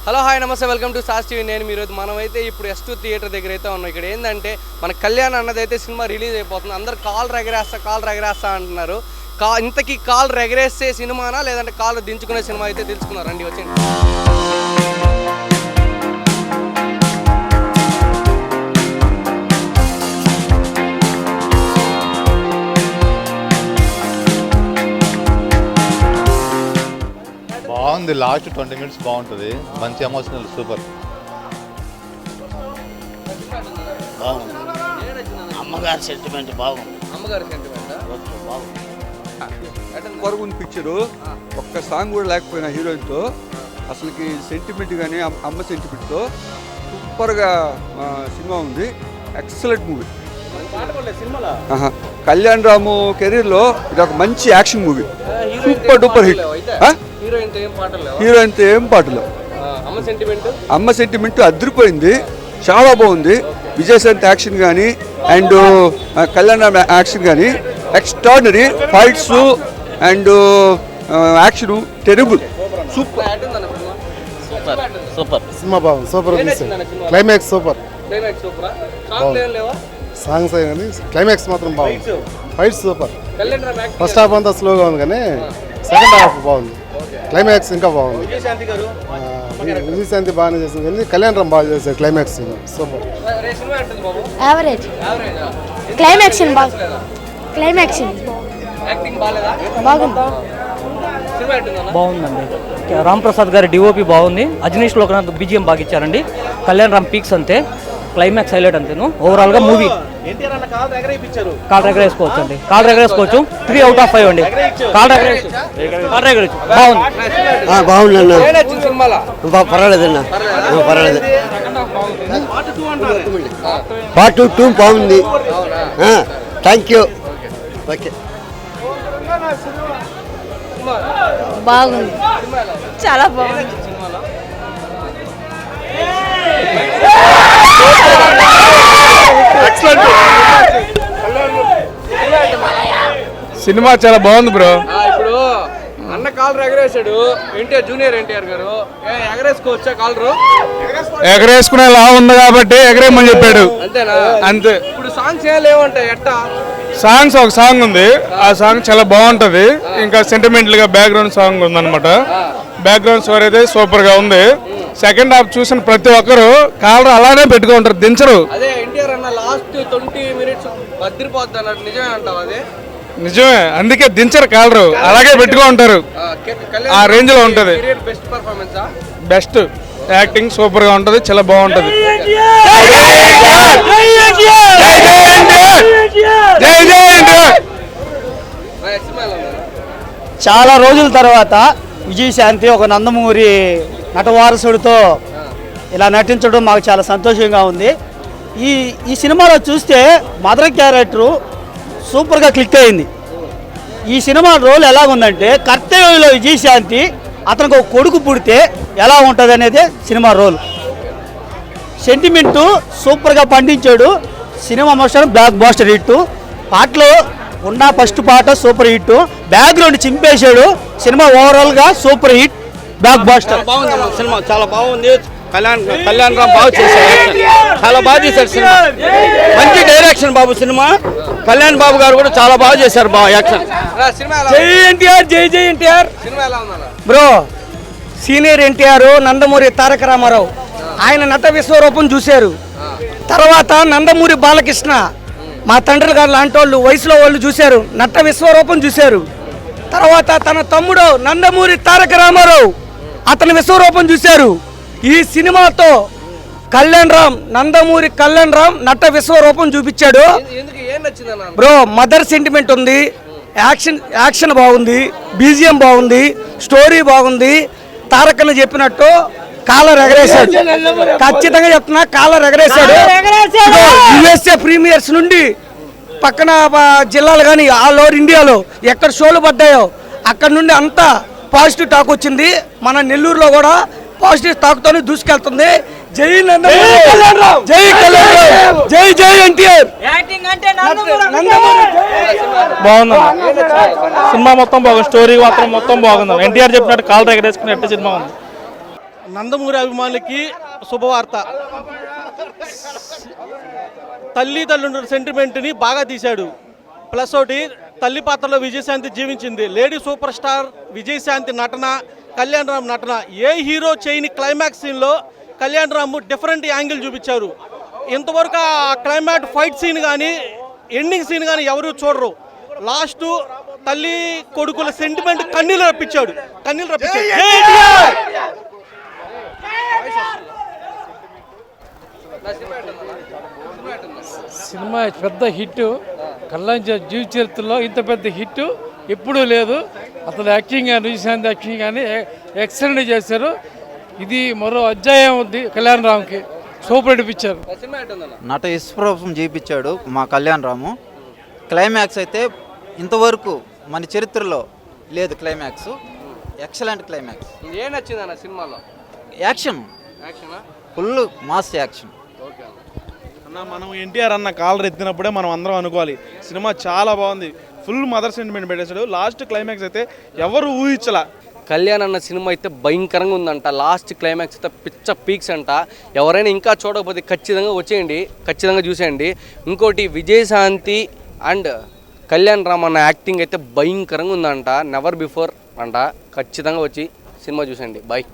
Hello hi నమస్తే welcome to sauce TV. నేను మీరు మనమైతే ఇప్పుడు S2 థియేటర్ దగ్గర అయితే ఉన్నాం. ఇక్కడ ఏంటంటే మన కళ్యాణ్ అన్నదైతే సినిమా రిలీజ్ అయిపోతుంది. అందరు కాల్ ఎగరేస్తా అంటున్నారు. ఇంతకీ కాల్ ఎగరేసే సినిమానా లేదంటే కాల్ దించుకునే సినిమా అయితే తెలుసుకున్నారు. రండి వచ్చేయండి. బాగుంది. లాస్ట్ 20 minutes బాగుంటుంది. మంచి ఎమోషనల్ సూపర్. అమ్మగారి సెంటిమెంట్ బాగుంది. బాగుంది పిక్చరు. ఒక్క సాంగ్ కూడా లేకపోయినా హీరోయిన్తో అసలుకి సెంటిమెంట్ కానీ అమ్మ సెంటిమెంట్తో సూపర్గా సినిమా ఉంది. Excellent movie. కళ్యాణ్ రాము కెరీర్లో ఇది ఒక మంచి action movie. Super duper hit. హీరోయిన్తో ఏం పాటలు. అమ్మ సెంటిమెంట్ అదిరిపోయింది. చాలా బాగుంది. విజయశాంతి యాక్షన్ కానీ అండ్ కళ్యాణ్ రామ్ యాక్షన్ కానీ extraordinary. Fights and action terrible. Super super సినిమా బాగుంది. Super climax super. సాంగ్స్ కానీ క్లైమాక్స్ మాత్రం బాగుంది. Fights super. ఫస్ట్ హాఫ్ అంతా స్లోగా ఉంది కానీ సెకండ్ హాఫ్ బాగుంది. క్లైమాక్స్ ఇంకా బాగుంది. విజయశాంతి బాగానే చేసింది కానీ కళ్యాణ్ రామ్ బాగా చేశారు. Climax super. యావరేజ్. క్లైమాక్స్ బాగుందండి. రామ్ ప్రసాద్ గారి డిఓపి బాగుంది. అజనీష్ లోకనాథ్ BGM బాగా ఇచ్చారండి. కళ్యాణ్ రామ్ పీక్స్ అంతే. క్లైమాక్స్ హైలైట్ అంతేను. ఓవరాల్ గా మూవీ కాల్ ఎగరేసుకోవచ్చు అండి. కాల్ ఎగరేసుకోవచ్చు. 3 out of 5 అండి. కాల్ ఎగరేసుకోవచ్చు. బాగుంది. పర్వాలేదన్నా, పర్వాలేదు. పార్ట్ 2 బాగుంది. Thank you. ఓకే. బాగుంది. చాలా బాగుంది. సినిమా చాలా బాగుంది బ్రో. ఇప్పుడు అన్న కాల్ ఎగరేసాడు. జూనియర్ ఎన్టీఆర్ గారు ఎగరేసుకోవచ్చా కాలరు? ఎగరేసుకునేలా ఉంది కాబట్టి ఎగరేయమని చెప్పాడు. అంతేనా? అంతే. ఇప్పుడు సాంగ్స్ ఏం లేవంటాయి. ఎట్టా సాంగ్స్ ఒక సాంగ్ ఉంది. ఆ సాంగ్ చాలా బాగుంటది. ఇంకా సెంటిమెంటల్ గా బ్యాక్గ్రౌండ్ సాంగ్ ఉందన్నమాట. బ్యాక్గ్రౌండ్ స్కోర్ అయితే సూపర్ గా ఉంది. సెకండ్ హాఫ్ చూసిన ప్రతి ఒక్కరు కాలర్ అలానే పెట్టుకుంటారు, దించరు. అదే ఎన్టీఆర్ అన్న లాస్ట్ 20 minutes బద్దిరిపోద్ది అన్నట్టు నిజమే అంటావు? అదే నిజమే. అందుకే దించరు కాలరు, అలాగే పెట్టుకుంటారు. ఆ రేంజ్ లో ఉంటది. బెస్ట్ యాక్టింగ్ సూపర్ గా ఉంటది. చాలా బాగుంటది. చాలా రోజుల తర్వాత విజయశాంతి ఒక నందమూరి నటవారసుడితో ఇలా నటించడం మాకు చాలా సంతోషంగా ఉంది. ఈ సినిమాలో చూస్తే మదర్ క్యారెక్టరు సూపర్గా క్లిక్ అయింది. ఈ సినిమా రోల్ ఎలాగుందంటే కర్తవ్యంలో విజయశాంతి అతనికి ఒక కొడుకు పుడితే ఎలా ఉంటుంది అనేది సినిమా రోల్. సెంటిమెంటు సూపర్గా పండించాడు. సినిమా మొత్తం బ్లాక్ బాస్టర్ హిట్. పాటలో ఉన్న ఫస్ట్ పాట సూపర్ హిట్. బ్యాక్గ్రౌండ్ చింపేశాడు. సినిమా ఓవరాల్గా సూపర్ హిట్, బ్లాక్ బాస్టర్. బాగుంది సినిమా, చాలా బాగుంది. కళ్యాణ్ రామ్ బాగా చేశారు. చాలా బాగా చేశారు సినిమా. మంచి డైరెక్షన్ బాబు సినిమా. కళ్యాణ్ బాబు గారు కూడా చాలా బాగా చేశారు. బాగా యాక్షన్. జై ఎన్టీఆర్, జై జై ఎన్టీఆర్. బ్రో సీనియర్ ఎన్టీఆర్ నందమూరి తారక రామారావు ఆయన నట విశ్వరూపం చూశారు. తర్వాత నందమూరి బాలకృష్ణ మా తండ్రి గారు లాంటి వాళ్ళు వయసులో వాళ్ళు చూశారు, నట విశ్వరూపం చూశారు. తర్వాత తన తమ్ముడు నందమూరి తారక రామారావు అతని విశ్వరూపం చూశారు. ఈ సినిమాతో నందమూరి కళ్యాణ్ రామ్ నట విశ్వరూపం చూపించాడు. బ్రో మదర్ సెంటిమెంట్ ఉంది. యాక్షన్ బాగుంది. BGM బాగుంది. స్టోరీ బాగుంది. తారకని చెప్పినట్టు కాలర్ ఎగరేశాడు. ఖచ్చితంగా చెప్తున్నా, కాలర్ ఎగరేశాడు. USA ప్రీమియర్స్ నుండి పక్కన జిల్లాలు కానీ ఆల్ ఓవర్ ఇండియాలో ఎక్కడ షోలు పడ్డాయో అక్కడ నుండి అంతా పాజిటివ్ టాక్ వచ్చింది. మన నెల్లూరులో కూడా పాజిటివ్ టాక్తోనే దూసుకెళ్తుంది. జై నందమూరి కళ్యాణ్ రామ్, జై కళ్యాణ్ రామ్, జై జై ఎన్టీఆర్. బాగుంది సినిమా మొత్తం బాగుంది. స్టోరీ మాత్రం మొత్తం బాగుంది. ఎన్టీఆర్ చెప్పినట్టు కాల్ ఎగరేసుకుని ఎట్ట సినిమా ఉంది. నందమూరి అభిమానులకి శుభవార్త. తల్లిదండ్రుల సెంటిమెంట్ని బాగా తీశాడు. ప్లస్ ఒకటి తల్లి పాత్రలో విజయశాంతి జీవించింది. లేడీ సూపర్ స్టార్ విజయశాంతి నటన, కళ్యాణ్ రామ్ నటన, ఏ హీరో చేయని క్లైమాక్స్ సీన్లో కళ్యాణ్ రామ్ డిఫరెంట్ యాంగిల్ చూపించారు. ఇంతవరకు ఆ క్లైమాక్స్ ఫైట్ సీన్ కానీ ఎండింగ్ సీన్ కానీ ఎవరు చూడరు. లాస్ట్ తల్లి కొడుకుల సెంటిమెంట్ కన్నీళ్ళు రప్పించాడు. సినిమా పెద్ద హిట్. కళ్యాణ్ జీవిత చరిత్రలో ఇంత పెద్ద హిట్ ఎప్పుడూ లేదు. అతను యాక్టింగ్ కానీ విజయశాంతి యాక్టింగ్ కానీ ఎక్సలెంట్ చేశారు. ఇది మరో అధ్యాయం ఉంది కళ్యాణ్ రామ్కి. సూపర్ అనిపించారు. నట విశ్వరూపం చేయించాడు మా కళ్యాణ్ రాము. క్లైమాక్స్ అయితే ఇంతవరకు మన చరిత్రలో లేదు. Climax excellent climax. ఏం నచ్చింది అన్న సినిమాలో? Action full mass action. అన్న మనం ఎన్టీఆర్ అన్న కాలర్ ఎత్తినప్పుడే మనం అందరం అనుకోవాలి సినిమా చాలా బాగుంది. ఫుల్ మదర్ సెంటిమెంట్ పెట్టేశాడు. లాస్ట్ క్లైమాక్స్ అయితే ఎవరు ఊహించలా. కళ్యాణ్ అన్న సినిమా అయితే భయంకరంగా ఉందంట. లాస్ట్ క్లైమాక్స్ అయితే పిచ్చ పీక్స్ అంట. ఎవరైనా ఇంకా చూడకపోతే ఖచ్చితంగా వచ్చేయండి, ఖచ్చితంగా చూసేయండి. ఇంకోటి విజయశాంతి అండ్ కళ్యాణ్ రామ్ అన్న యాక్టింగ్ అయితే భయంకరంగా ఉందంట. నెవర్ బిఫోర్ అంట. ఖచ్చితంగా వచ్చి సినిమా చూసేయండి. బాయ్.